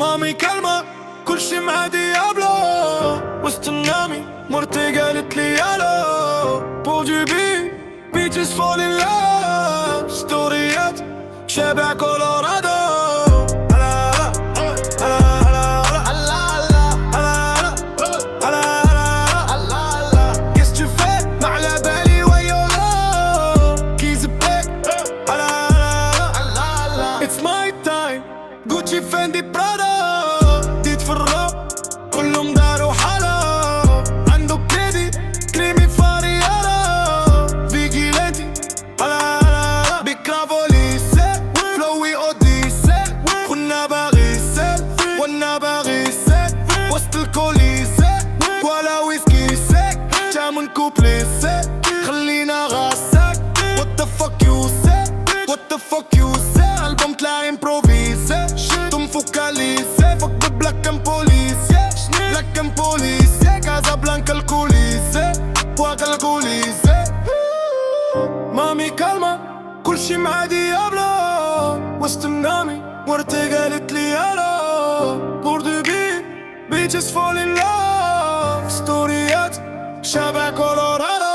مامي كلمة كل شي مع ديابلو وسط النامي مرتي قالت لي يالو بور دو بيتشز فول ان لاف ستوريات شابع كولورادو Gucci, Fendi, Prada ديت في الراب كلهم داروا حالة عنده كريدي كريمي فاريالا فيجيلانتي هلا بكرافوليسي فلوي اوديسي كنا باغيسي وانا باغيسي وسط الكوليسي ولا ويسكي سيك جامن كوبليسي خلينا غاسك What the fuck you say What the fuck you say ألبوم طلع امبروفيسي فوكاليسي فوق ببلاك ام بوليسي بلاك ام بوليسي كازابلانكا الكوليسي فوق الكوليسي مامي كلمة كل شي مع ديابلو وسط النامي مرتي قالت لي يالو بور دو بيتشز فول ان لاف ستوريات شابع كولورادو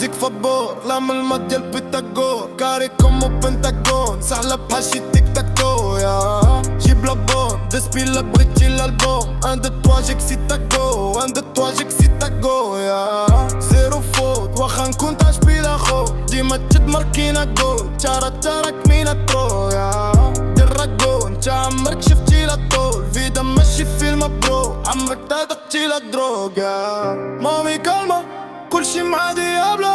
زيك فبور لام المد ديال بيتاغور كاري كومو بنتاغون سهلة بحال شي تيك تاك تو يا جيب لابون ديسبيلا بغيتي الالبوم ان دو توا جيك سي تاكو ان دو توا جيك سي تاكو يا زيرو فوت واخا نكون طاش بلا خو ديما تشد ماركينا جول تارا كمينا ترو يا دير راكو انت عمرك شفتي لا طول فيدا ماشي فيلم برو عمرك تدقتي لا دروغ يا مامي كلمة كل شي مع ديابلو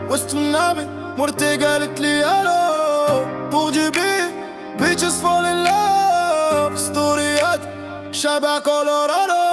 وسط النامي مرتي قالت لي يالو بور دو بيتشز فول ان لاف ستوريات شابع كولورادو